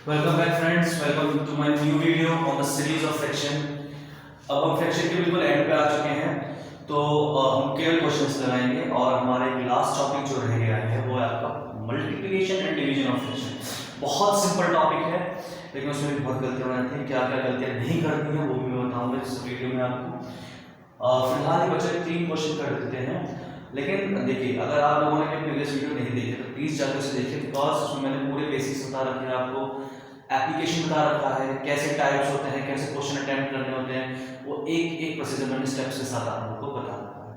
Welcome back friends, welcome to my new video on the series of fraction। अब हम fraction के बिल्कुल and पे आ चुके हैं, तो हम केवल क्वेश्चंस लगाएंगे और हमारे लास्ट टॉपिक जो रह गया है वो है आपका multiplication and division of fraction. बहुत सिंपल टॉपिक है लेकिन उसमें भी बहुत गलतियां बनाती हैं। क्या क्या गलतियां नहीं करती हैं वो भी मैं बताऊंगा इस वीडियो में आपको। फिलहाल ये बच्चे 3 क्वेश्चन कर देते हैं, लेकिन देखिए अगर आप लोगों ने प्रीवियस वीडियो नहीं देखे तो प्लीज जाकर उसे देखिए, बिकॉज उसमें मैंने पूरे बेसिक्स बता रखे हैं आपको, एप्लीकेशन बता रखा है, कैसे टाइप्स होते हैं, कैसे क्वेश्चन अटेम्प्ट करने होते हैं, वो एक एक प्रोसीजर मैंने स्टेप्स के साथ आप लोगों को बता रखा है।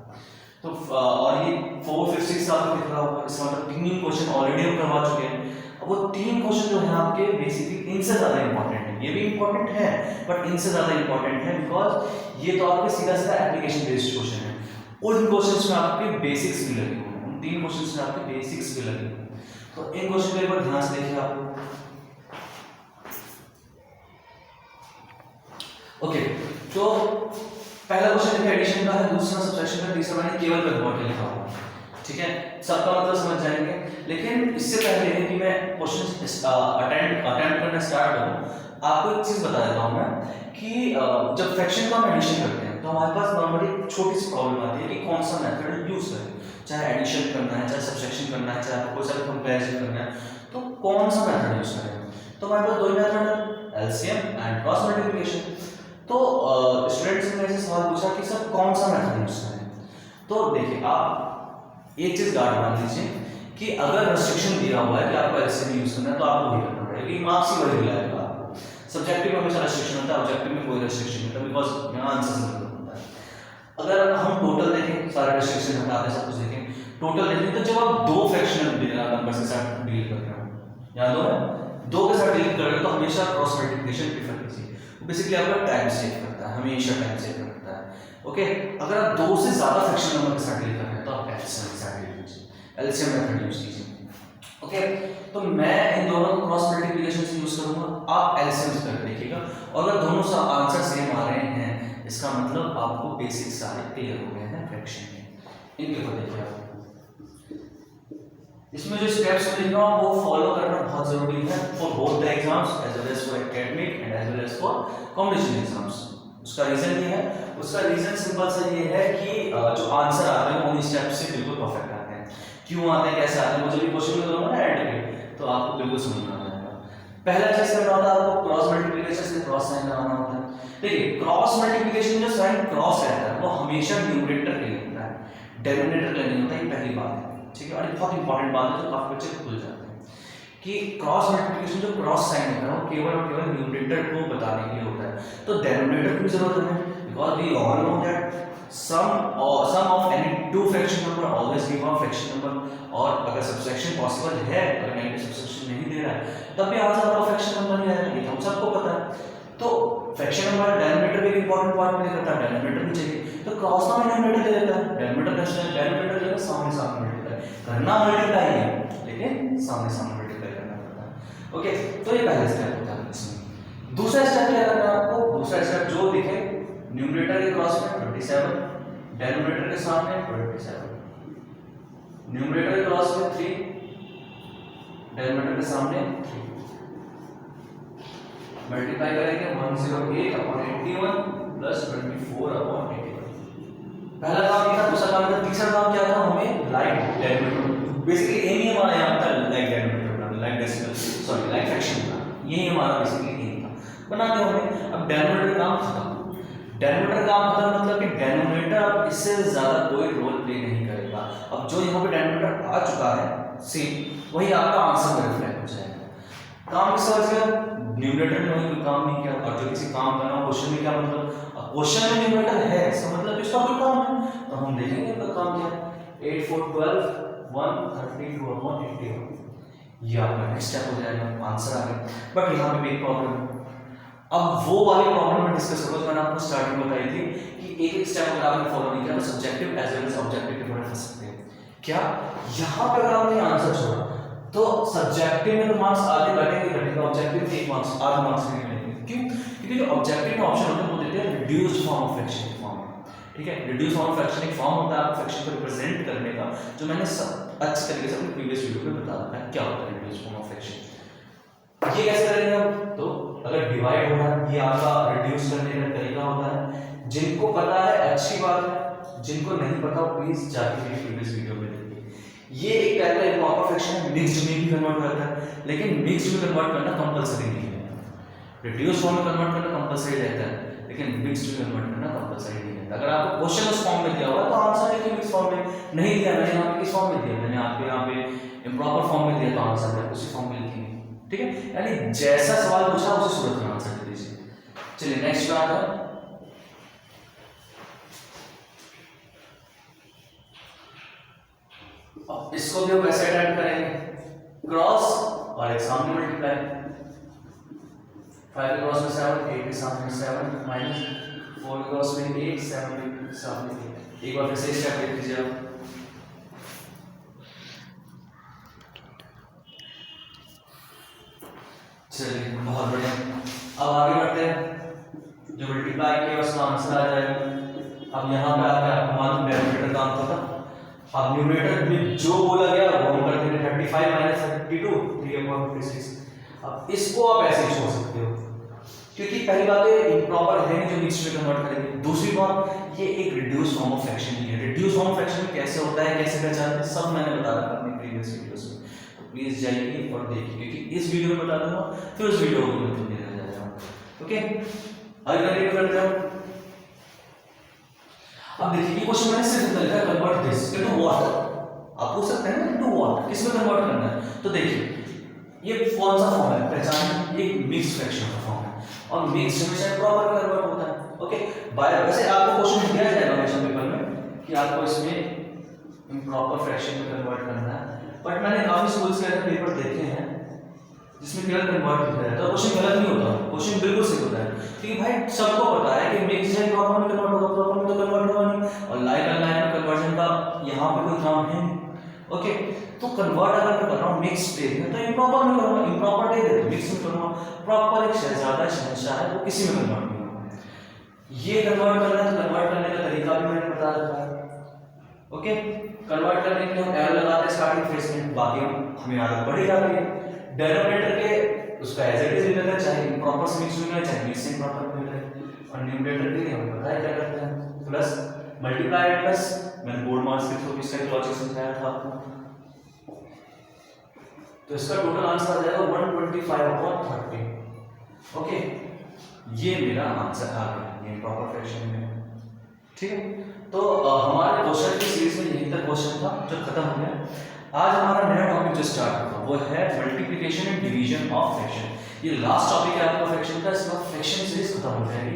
तो और ये 4 5 6 साल में दिख रहा होगा, इसका मतलब 3 क्वेश्चन ऑलरेडी हम करवा चुके हैं। अब वो 3 क्वेश्चन जो है आपके बेसिकली इनसे ज्यादा इंपॉर्टेंट है, ये भी इंपॉर्टेंट है बट इनसे ज्यादा इंपॉर्टेंट है, बिकॉज ये तो आपके सीधा सीधा एप्लीकेशन बेस्ड क्वेश्चन है। उन क्वेश्चंस में आपके बेसिक्स भी लगे हुए हैं, उन 3 क्वेश्चंस में आपके बेसिक्स भी लगे हुए हैं। तो इन क्वेश्चन को एक बार ध्यान से देखिए आप। ओके, तो पहला क्वेश्चन है एडिशन का है, दूसरा सब्ट्रैक्शन का, तीसरा मैंने केवल कन्वर्ट लिखा हुआ है। ठीक है, सबका मतलब समझ जाएंगे, लेकिन इससे पहले कि मैं क्वेश्चन अटेम्प्ट करना स्टार्ट करूं, आपको एक चीज बता देता हूं मैं कि जब फ्रैक्शन का हम एडिशन करते हैं तो हमारे पास नॉर्मली एक छोटी सी प्रॉब्लम आती है कि कौन सा मेथड यूज करें, चाहे एडिशन करना है, चाहे सब्ट्रैक्शन करना है, चाहे कोई सा कंपैरिजन करना है, तो कौन सा मेथड यूज करें। तो हमारे पास दो ही मेथड है, एलसीएम एंड क्रॉस मल्टीप्लिकेशन। तो स्टूडेंट्स ने ऐसे सवाल पूछा कि सर कौन सा मेथड यूज करें। तो देखिए आप एक चीज गार्ड मान लीजिए कि अगर रेस्ट्रिक्शन दिया हुआ है कि आपको एलसीएम यूज करना है तो आपको वही करना पड़ेगा, क्योंकि मार्क्स ही वही मिलाएगा आपको। सब्जेक्टिव में हमेशा रेस्ट्रिक्शन होता है, ऑब्जेक्टिव में कोई रेस्ट्रिक्शन नहीं होता, बिकॉज यहाँ आंसर से मतलब होता है। अगर हम टोटल देखें, सारे रेस्ट्रिक्शन हटा दें, सब कुछ देखें, टोटल देखें, तो जब आप दो फ्रैक्शनल नंबर के साथ डील कर रहे हो, यहाँ दो है, दो के साथ डील कर रहे हो, तो हमेशा क्रॉस मल्टीप्लिकेशन प्रेफर कीजिए। बेसिकली आपका टाइम सेव करता है, हमेशा टाइम सेव करता है। ओके, अगर आप दो से ज्यादा फ्रैक्शनल नंबर के साथ डील कर रहे हैं तो आप एलसीएम के साथ डील कीजिए, एलसीएम मेथड यूज कीजिए। ओके, तो मैं इन दोनों को क्रॉस मल्टीप्लिकेशन से यूज करूंगा, आप एलसीएम से करके देखिएगा, और अगर दोनों से आंसर सेम आ रहे हैं इसका मतलब आपको बेसिक सारे क्लियर हो गए हैं फ्रैक्शन के। इनके ऊपर देखिए आप, इसमें जो स्टेप्स लिख रहा हूं वो फॉलो करना बहुत जरूरी है for both the exams as well as for academic and as well as for competition exams. उसका रीजन ये है, उसका रीजन सिंपल सा ये है कि जो आंसर आते हैं उन स्टेप्स से बिल्कुल परफेक्ट आते हैं। क्यों आते हैं, कैसे आते हैं, मुझे भी क्वेश्चन में करूंगा ना एंड पे, तो आपको बिल्कुल समझ में आ जाएगा। पहला चीज करना होता है आपको क्रॉस मल्टीप्लिकेशन से क्रॉस साइन लगाना होता है। देखिए क्रॉस मल्टीप्लिकेशन में जो साइन क्रॉस रहता है वो हमेशा न्यूमरेटर के लिए होता है, डिनोमिनेटर के लिए नहीं होता, ये पहली बात है। ठीक है, और एक बहुत इंपॉर्टेंट बात है जो काफी बच्चे भूल जाते हैं कि क्रॉस मल्टीप्लिकेशन जो क्रॉस साइन होता है वो केवल और केवल न्यूमरेटर को बताने के लिए होता है, तो डिनोमिनेटर की जरूरत है, because we all know that sum of any two fraction number always give a fraction number, और अगर सब्ट्रैक्शन पॉसिबल है, अगर नेगेटिव सब्ट्रैक्शन नहीं दे रहा है तब भी आंसर आपका फ्रैक्शन नंबर ही आएगा, ये हम सबको पता है। तो फ्रैक्शन नंबर डिनोमिनेटर भी एक इंपॉर्टेंट पार्ट प्ले करता है, डिनोमिनेटर भी चाहिए, तो क्रॉस का डिनोमिनेटर दे देता है, डिनोमिनेटर कैसे, डिनोमिनेटर जो है सामने सामने मल्टीप्लाई करना, मल्टीप्लाई है लेकिन सामने सामने मल्टीप्लाई करना पड़ता है। ओके, तो ये पहला स्टेप होता है इसमें। दूसरा स्टेप क्या करना है आपको, दूसरा स्टेप जो दिखे, न्यूमरेटर के क्रॉस में 27, डिनोमिनेटर के सामने 27, न्यूमरेटर के क्रॉस में 3, डिनोमिनेटर के सामने 3, मल्टीप्लाई करेंगे 108/81 प्लस 24/81। पहला काम ये था, दूसरा काम था, तीसरा काम क्या था, हमें लाइक डिनोमिनेटर, बेसिकली एम ही हमारा यहाँ था लाइक डिनोमिनेटर बनाना, like decimal sorry like fraction बनाना, यही हमारा बेसिकली एम था, बना दिया हमने। अब डिनोमिनेटर काम खत्म, डिनोमिनेटर काम खत्म मतलब कि डिनोमिनेटर अब इससे ज्यादा कोई रोल प्ले नहीं करेगा। अब जो यहाँ पे डिनोमिनेटर आ चुका है सेम वही आपका आंसर में रिफ्लेक्ट हो जाएगा। काम किस तरह से, न्यूमरेटर ने वही कोई काम नहीं किया, और जो किसी काम करना हो क्वेश्चन में क्या मतलब, क्वेश्चन में न्यूमरेटर है इसका मतलब इसका कोई काम है, तो हम देखेंगे इसका काम क्या है। 8 4 12 132/81, ये आपका नेक्स्ट स्टेप हो जाएगा, आंसर आ गया। बट यहाँ पे एक प्रॉब्लम है, अब वो वाली प्रॉब्लम में डिस्कस करो, मैंने आपको स्टार्टिंग बताई थी कि एक एक स्टेप अगर आपने फॉलो नहीं किया तो subjective as well as objective के थोड़े फंस सकते हैं। क्या यहाँ पे अगर आपने आंसर छोड़ा तो सब्जेक्टिव में तो मार्क्स आधे घटेंगे, ऑब्जेक्टिव में 1 मार्क्स आधे मार्क्स नहीं मिलेंगे। क्यों? क्योंकि जो ऑब्जेक्टिव में ऑप्शन होते हैं वो देते हैं रिड्यूस्ड फॉर्म ऑफ फ्रैक्शन के फॉर्म में। ठीक है, रिड्यूस्ड फॉर्म ऑफ फ्रैक्शन एक फॉर्म होता है आपको फ्रैक्शन को रिप्रेजेंट करने का, जो मैंने अच्छे तरीके से अपने प्रीवियस वीडियो में बता रखा है क्या होता है रिड्यूस्ड फॉर्म ऑफ फ्रैक्शन। ये कैसे करेंगे डिवाइड हो रहा है, ये आपका रिड्यूस करने का तरीका होता है। जिनको पता है अच्छी बात है, जिनको नहीं पता प्लीज जाके मेरी प्रीवियस वीडियो में देखिए। ये एक टाइप का इम्प्रॉपर फ्रैक्शन है, मिक्स्ड में भी कन्वर्ट करता है, लेकिन मिक्स्ड में कन्वर्ट करना कंपलसरी नहीं है। रिड्यूस फॉर्म में कन्वर्ट करना कंपलसरी रहता है, लेकिन मिक्स्ड में कन्वर्ट करना कंपलसरी नहीं रहता। अगर आपको क्वेश्चन उस फॉर्म में दिया हुआ तो आंसर लिखिए मिक्स फॉर्म में, नहीं दिया मैंने यहाँ पे किस फॉर्म में दिया, मैंने आपको यहाँ पे इम्प्रॉपर फॉर्म में दिया तो आंसर है उसी फॉर्म में लिखेंगे, ठीक है। यानी जैसा सवाल पूछा उसी सूरत में आंसर दे दीजिए। चलिए नेक्स्ट बात है, अब इसको भी हम कैसे अटेम्प्ट करेंगे, क्रॉस और एक सामने मल्टीप्लाई, 5 के क्रॉस में 7, 8 के सामने 7 माइनस 4 के क्रॉस में 8, 7 के सामने 8। एक बार फिर से स्टेप देख लीजिए आप। चलिए बहुत बढ़िया, अब आगे बढ़ते हैं। जो मल्टीप्लाई किया उसका आंसर आ जाएगा। अब यहाँ पे आपको मालूम डेरिवेटिव का आंसर था, अब न्यूमरेटर में जो बोला गया वो हम कर देंगे 35 माइनस 32 3/56। अब इसको आप ऐसे छोड़ सकते हो क्योंकि पहली बात है इम्प्रॉपर है नहीं जो मिक्स्ड में कन्वर्ट करेंगे। दूसरी बात ये एक रिड्यूस फॉर्म ऑफ फ्रैक्शन ही है। रिड्यूस फॉर्म ऑफ फ्रैक्शन में कैसे होता है, कैसे पहचानते हैं, सब मैंने बता रखा अपनी प्रीवियस वीडियोस में, तो प्लीज जाइए और देखिए, क्योंकि इस वीडियो में बता दूंगा फिर उस वीडियो को मैं तुमने रह जाएगा। ओके आगे कंटिन्यू करते हैं। अब देखिए ये क्वेश्चन मैंने सिर्फ लिखा है कन्वर्ट दिस इनटू व्हाट, आप पूछ सकते हैं ना इनटू व्हाट, किसमें कन्वर्ट करना है। तो देखिए ये कौन सा फॉर्म है, पहचान, एक मिक्स्ड फ्रैक्शन का फॉर्म है और मिक्स्ड हमेशा प्रॉपर कन्वर्ट होता है। ओके बाय वैसे आपको क्वेश्चन दिया जाएगा हमेशा पेपर में कि आपको इसमें इम्प्रॉपर फ्रैक्शन में कन्वर्ट करना है, बट मैंने काफी स्कूल्स के ऐसे पेपर देखे हैं जिसमें केवल कन्वर्ट लिखा है तो क्वेश्चन गलत नहीं होता, क्वेश्चन बिल्कुल सही होता है, क्योंकि भाई सबको पता है कि मिक्स्ड है प्रॉपर में कन्वर्ट होगा, प्रॉपर में तो कन्वर्ट होगा नहीं, और लाइक एंड लाइक में कन्वर्जन का यहाँ पे कोई काम है नहीं। ओके तो कन्वर्ट अगर मैं कर रहा हूँ मिक्स पे तो इम्प्रॉपर में करूँगा, इम्प्रॉपर दे दे मिक्स में करूँगा, प्रॉपर एक शहजादा शहंशाह है वो किसी में कन्वर्ट नहीं होगा। ये कन्वर्ट करना है तो कन्वर्ट करने का तरीका भी मैंने बता रखा है। ओके कन्वर्ट करने के लिए हम एरो लगाते हैं स्टार्टिंग फेज में, बाकी हमें आदत पड़ी जा रही है। डिनोमिनेटर के उसका एज इट इज लिखा है, चाहे इम्प्रॉपर से मिक्स में चाहे मिक्स से इम्प्रॉपर में लिखा, और न्यूमरेटर के लिए हमें पता है क्या करते हैं, प्लस मल्टीप्लाई प्लस, मैंने बोर्ड मार्क्स के थ्रू इसका लॉजिक समझाया था आपको। तो इसका टोटल आंसर आ जाएगा 125/30। ओके ये मेरा आंसर आ गया, ये प्रॉपर फ्रैक्शन में, ठीक है। तो हमारे क्वेश्चन की सीरीज में यही तक क्वेश्चन था जो खत्म हो गया। आज हमारा नया टॉपिक जो स्टार्ट होगा वो है multiplication and division of fraction. ये लास्ट टॉपिक है आपका फ्रैक्शन का, इसके बाद फ्रैक्शन सीरीज खत्म हो जाएगी।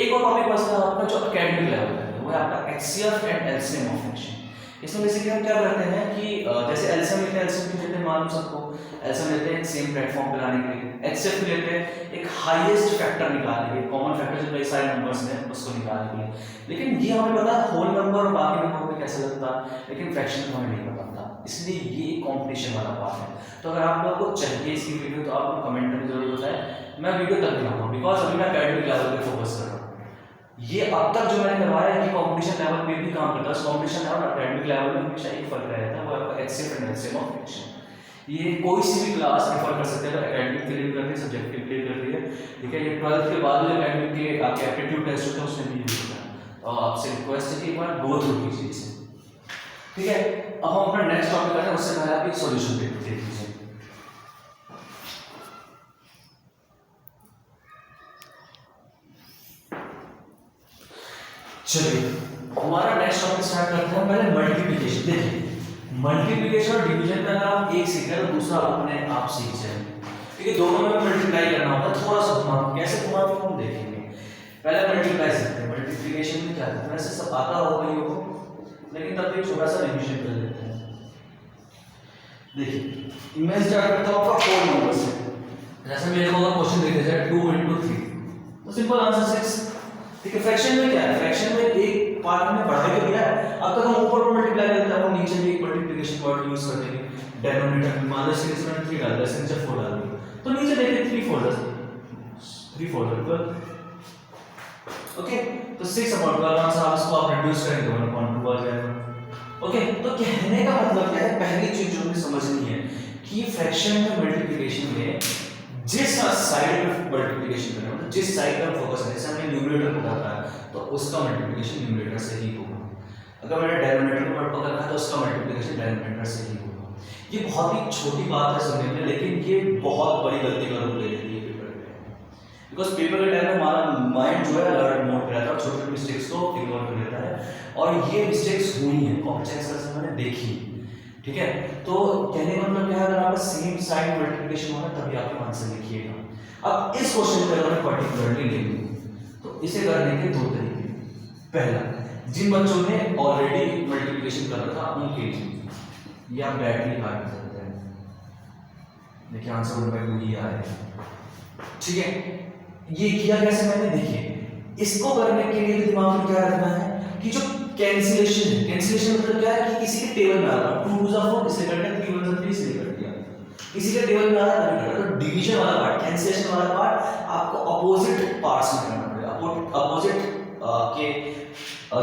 एक और टॉपिक बचता है आपका जो एकेडमिक लेवल का है, वो है आपका HCF and LCM of fraction. इसमें बेसिकली हम क्या करते हैं कि जैसे एलसीएम लेते हैं, एलसीएम लेते हैं मालूम सबको, एलसीएम लेते हैं सेम प्लेटफॉर्म पे लाने के लिए, एचसीएफ लेते हैं एक हाईएस्ट फैक्टर निकालने के लिए, कॉमन फैक्टर जो कई सारे नंबर्स हैं उसको निकालने के लिए। लेकिन ये हमें पता है होल नंबर और बाकी नंबर में कैसे लगता है, लेकिन फ्रैक्शन में हमें नहीं पता था, इसलिए ये कंपटीशन वाला पार्ट है। तो अगर आप लोगों को चाहिए इसकी वीडियो तो आप कमेंट में जरूर बताएं, मैं वीडियो तक बनाऊंगा, बिकॉज अभी मैं एकेडमिक लेवल पे फोकस कर रहा हूँ। ये अब तक जो मैंने करवाया है ये कंपटीशन लेवल पे भी काम करता है। कंपटीशन लेवल और एकेडमिक लेवल में हमेशा एक फर्क रहता है, वो आपका HCF and LCM of fraction. ये कोई सी भी क्लास रेफर कर सकते हैं, तो एकेडमिक के लिए भी कर रही है, सब्जेक्टिव के लिए कर रही है, ठीक है। ये 12th के बाद जो एकेडमिक के आपके एप्टीट्यूड टेस्ट होते हैं उसमें भी यूज होता है, और आपसे रिक्वेस्ट है कि एक बार गो थ्रू कीजिए इसे, ठीक है। अब हम अपना नेक्स्ट टॉपिक करते हैं, उससे पहले आप एक सॉल्यूशन देख लीजिए। चलिए हमारा नेक्स्ट टॉपिक स्टार्ट करते हैं। पहले मल्टीप्लिकेशन। देखिए मल्टीप्लिकेशन और डिवीजन में अगर आप एक सीख रहे हो तो दूसरा अपने आप सीख जाएंगे, क्योंकि दोनों में मल्टीप्लाई करना होता है। थोड़ा सा घुमा कैसे घुमाते हैं हम देखेंगे। पहले मल्टीप्लाई सीखते हैं। मल्टीप्लिकेशन में क्या करते हैं, वैसे सब आता होगा ये को, लेकिन तब भी छोटा सा रिवीजन कर लेते हैं। देखिए मैं स्टार्ट करता हूँ आपका 4 नंबर से। जैसे मेरे को अगर क्वेश्चन दिया जाए 2 × 3 तो सिंपल आंसर 6, ठीक है। फ्रैक्शन में क्या है, फ्रैक्शन में एक पार्ट में बढ़ा के दिया है, अब तक हम ऊपर पर मल्टीप्लाई करते हैं, हम नीचे भी एक मल्टीप्लिकेशन वर्ड यूज कर देंगे। डिनोमिनेटर में मान लो सीरीज में 3 डाल दिया, इसमें नीचे 4 डाल दिया, तो नीचे देखिए 3 4 ओके। तो 6/12 आंसर आप इसको आप रिड्यूस करेंगे 1/2 आ जाएगा। ओके तो कहने का मतलब क्या है, पहली चीज जो हमें समझनी है कि फ्रैक्शन में मल्टीप्लिकेशन में जिस साइड पे मल्टीप्लिकेशन करना है, जिस साइड पे हम फोकस करें, जैसे हमने न्यूमरेटर को पकड़ा है तो उसका मल्टीप्लिकेशन न्यूमरेटर से ही होगा। अगर मैंने डिनोमिनेटर को पकड़ा है तो उसका मल्टीप्लिकेशन डिनोमिनेटर से ही होगा। ये बहुत ही छोटी बात है सुनने में, लेकिन ये बहुत बड़ी गलती का रूप ले लेती है पेपर में, बिकॉज पेपर के टाइम में हमारा माइंड जो है अलर्ट मोड पे रहता है और छोटी छोटी मिस्टेक्स को इग्नोर कर लेता है, और ये मिस्टेक्स हुई हैं कॉपी चेक से मैंने देखी। ठीक है, तो कहने का मतलब क्या है, अगर आपका सेम साइड मल्टीप्लिकेशन होगा तभी आप आंसर लिखिएगा। अब इस क्वेश्चन को अगर मैं पर्टिकुलरली ले लूं तो इसे करने के दो तरीके। पहला, जिन बच्चों ने ऑलरेडी मल्टीप्लिकेशन कर रखा उनके लिए या बैटरी हार्ड कर सकते हैं। देखिए आंसर उनका वही आएगा। ठीक है, ये किया कैसे मैंने, देखिए इसको करने के लिए दिमाग में क्या रखना है कि जो कैंसिलेशन है, कैंसिलेशन मतलब क्या है कि किसी के टेबल में आ रहा है 2 2 4 इसलिए कर दिया, 3 1 3 इसलिए कर दिया, किसी के टेबल में आ रहा है तो डिवीजन वाला पार्ट, कैंसिलेशन वाला पार्ट आपको अपोजिट पार्ट्स में करना पड़ेगा, अपोजिट के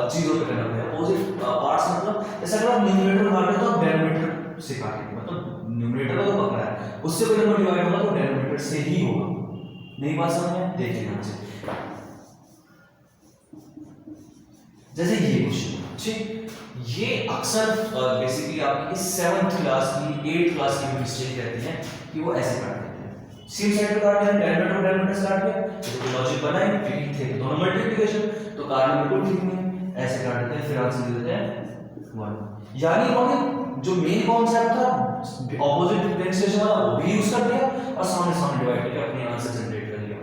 चीजों पे करना पड़ेगा। अपोजिट पार्ट्स मतलब जैसे अगर आप न्यूमरेटर काटे तो आप डिनोमिनेटर से काटेंगे, मतलब न्यूमरेटर को पकड़ा है उससे कोई नंबर डिवाइड होगा तो डिनोमिनेटर से ही होगा। नहीं बात समझ में? देखिए यहां से जैसे ये क्वेश्चन, ठीक, ये अक्सर बेसिकली आपकी 7th क्लास की 8th क्लास की मिस्टेक रहती है कि वो ऐसे काट देते हैं, सेम साइड पे काट दिया, डिनोमिनेटर से काट दिया, तो लॉजिक बना ही ठीक थे दोनों मल्टीप्लिकेशन, तो काटना बिल्कुल ठीक नहीं, ऐसे काट देते हैं फिर आंसर दे देते हैं 1। यानी उन्होंने जो मेन कॉन्सेप्ट था ऑपोजिट कैंसिलेशन वाला वो भी यूज कर दिया और सामने सामने डिवाइड करके अपने आंसर जनरेट कर लिया।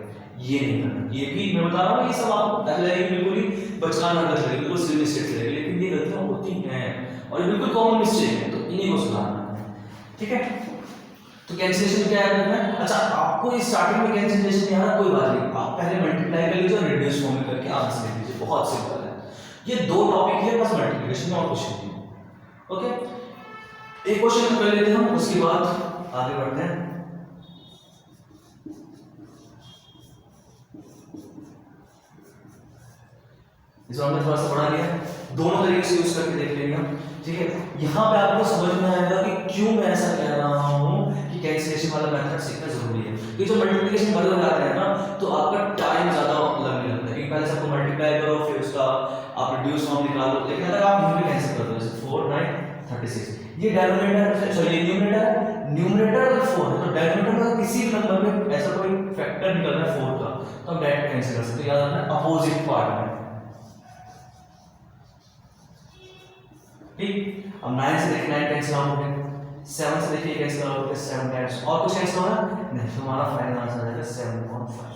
ये नहीं करना, ये भी मैं बता रहा हूँ, ये सब आपको लगेगा बिल्कुल ही बचकाना गलत लगेगा, बिल्कुल सिली मिस्टेक लगेगी, लेकिन ये गलतियां होती हैं और ये बिल्कुल कॉमन मिस्टेक है, तो इन्हीं को सुधारना है। ठीक है, तो कैंसिलेशन क्या है करना है। अच्छा, आपको इस स्टार्टिंग में कैंसिलेशन नहीं आना कोई बात नहीं, आप पहले मल्टीप्लाई कर लीजिए और रिड्यूस फॉर्म में करके आंसर लिख लीजिए, बहुत सिंपल है। ये दो टॉपिक है बस मल्टीप्लिकेशन में और कुछ नहीं। ओके, एक क्वेश्चन कर लेते हैं हम, उसके बाद आगे बढ़ते हैं। इस बार मैं थोड़ा सा बढ़ा लिया, दोनों तरीके से यूज करके देख लेंगे हम। ठीक है, यहाँ पे आपको समझ में आएगा कि क्यों मैं ऐसा कह रहा हूँ कि कैंसिलेशन वाला मेथड सीखना जरूरी है। कि जो मल्टीप्लिकेशन बड़े हो जाते हैं ना तो आपका टाइम ज्यादा लगने लगता है, पहले सबको मल्टीप्लाई करो फिर उसका आप रिड्यूस फॉर्म निकालो, लेकिन अगर आप न्यूमरेटर कैंसिल कर दो जैसे 4 9 36, ये डिनोमिनेटर सॉरी न्यूमरेटर अगर 4 है तो डिनोमिनेटर का किसी भी नंबर में ऐसा कोई फैक्टर निकल रहा है 4 का तो हम डायरेक्ट कैंसिल कर सकते हैं, याद रखना अपोजिट पार्ट में। ठीक, अब 9 से देखिए 9 कैंसिल आउट हो गया, 7 से देखिए कैंसिल आउट हो गया 7 टाइम्स, और कुछ कैंसिल होगा नहीं, तो हमारा फाइनल आंसर आ जाएगा 7.5।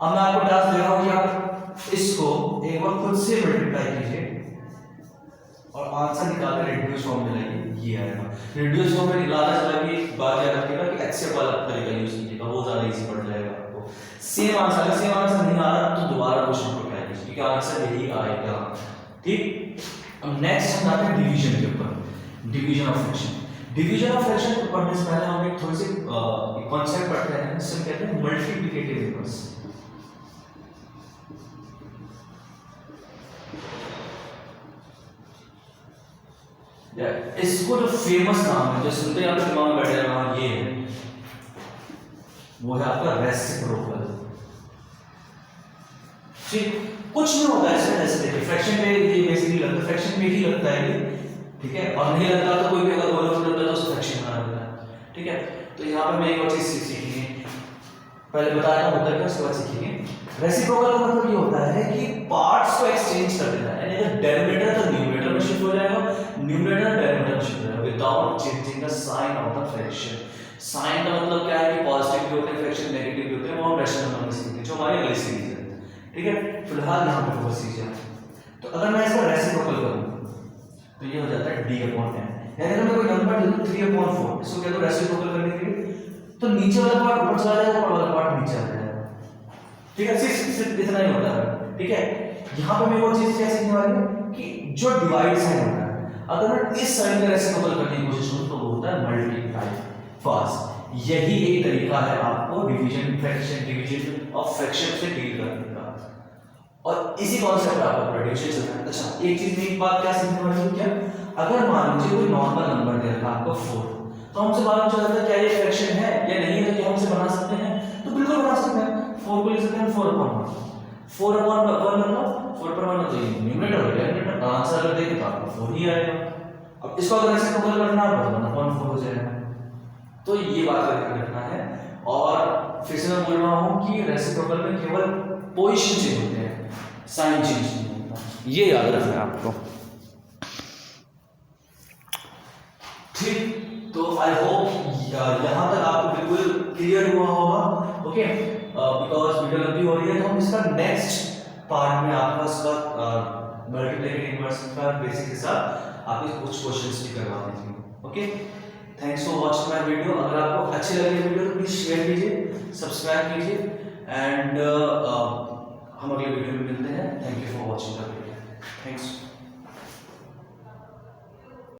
अब मैं आपको टास्क दे रहा हूं कि आप इसको एक बार खुद से मल्टीप्लाई कीजिए और आंसर निकाल कर रिड्यूस फॉर्म में लाइए, ये आएगा। रिड्यूस फॉर्म में निकालना चला कि बात याद रखिएगा कि एक्सेप्ट वाला तरीका यूज कीजिएगा, वो ज्यादा इजी पड़ जाएगा आपको। सेम आंसर नहीं आ रहा तो दोबारा क्वेश्चन को ट्राई कीजिए क्योंकि आंसर यही आएगा। ठीक, अब नेक्स्ट हम आते हैं डिवीजन के ऊपर, division of fraction. Division of fraction को पढ़ने से पहले हम एक थोड़ी सी कॉन्सेप्ट पढ़ते हैं जिसे कहते हैं मल्टीप्लिकेटिव इनवर्स। इसको जो फेमस नाम है जो सुनते हैं आपके दिमाग में बैठ जाएगा हाँ ये है, वो है आपका रेसिप्रोकल। ठीक, कुछ नहीं होता है ऐसे देखिए फ्रैक्शन में ये बेसिकली लगता है, फ्रैक्शन में ही लगता है ये, ठीक है, और नहीं लगता तो कोई भी अगर बोलो तो लगता है तो फ्रैक्शन बना देता है। ठीक है, तो यहाँ पे मैं एक और चीज सीखेंगे, पहले बताया होता है क्या उसके बाद सीखेंगे। रेसिप्रोकल का मतलब ये होता है कि पार्ट्स को एक्सचेंज कर देना है, यानी डिनोमिनेटर तो न्यूमरेटर में शिफ्ट हो जाएगा, न्यूमरेटर डिनोमिनेटर में शिफ्ट हो जाएगा without changing the sign of the fraction. Sign का मतलब क्या है कि पॉजिटिव भी होते हैं फ्रैक्शन, नेगेटिव भी होते हैं, वो हम रैशनल नंबर में सीखेंगे जो हमारी अगली सीरीज है। ठीक है, फिलहाल यहाँ पे फोकस कीजिए। तो अगर मैं इसका रेसिप्रोकल करूँ तो ये हो जाता है d/n, यानी अगर मैं कोई नंबर दे दूं 3/4, इसको कह दो रेसिप्रोकल करने के लिए, तो नीचे वाला पार्ट ऊपर चला जाएगा, ऊपर वाला पार्ट नीचे आ जाएगा। ठीक है, सिर्फ इतना ही होता है। ठीक है, यहाँ पे मेरे को चीज क्या सीखने वाली है कि जो डिवाइड साइन होता है अगर मैं इस साइन का रेसिप्रोकल करने की कोशिश करूँ तो वो होता है मल्टीप्लाई। बस यही एक तरीका है आपको division fraction division of fraction से डील करने का, और इसी कॉन्सेप्ट आपको प्रोड्यूस करना है। अच्छा, एक चीज मेरी बात क्या सीखने वाली है, क्या अगर मान लीजिए कोई नॉर्मल नंबर दे रखा आपको 4 तो हमसे मालूम चल जाता है क्या ये फ्रैक्शन है या नहीं है, तो क्या हमसे बना सकते हैं 4/1, 4/1 मतलब 4/1 तो ये न्यूमरेटर हो गया, न्यूमरेटर आंसर अगर देखें तो आपको 4 ही आएगा। अब इसको अगर ऐसे टोटल करना है तो 1/4 हो जाएगा। तो ये बात का ध्यान रखना है। और फिर से मैं बोल रहा हूँ कि रेसिप्रोकल में केवल पोजीशन चेंज होते हैं, साइन चेंज नहीं होता, ये याद रखना है आपको। ठीक, तो आई होप यहाँ तक आपको बिल्कुल क्लियर हुआ होगा। ओके, बिकॉज वीडियो लंबी हो रही है तो हम इसका नेक्स्ट पार्ट में आपका इसका मल्टीप्लिकेटिव इन्वर्स का बेसिक के साथ आपके कुछ क्वेश्चंस भी करवा देंगे। Okay, thanks for watching my video. अगर आपको अच्छी लगी वीडियो तो प्लीज शेयर कीजिए, सब्सक्राइब कीजिए एंड हम अगले वीडियो में मिलते हैं। Thank you for watching the video. Thanks.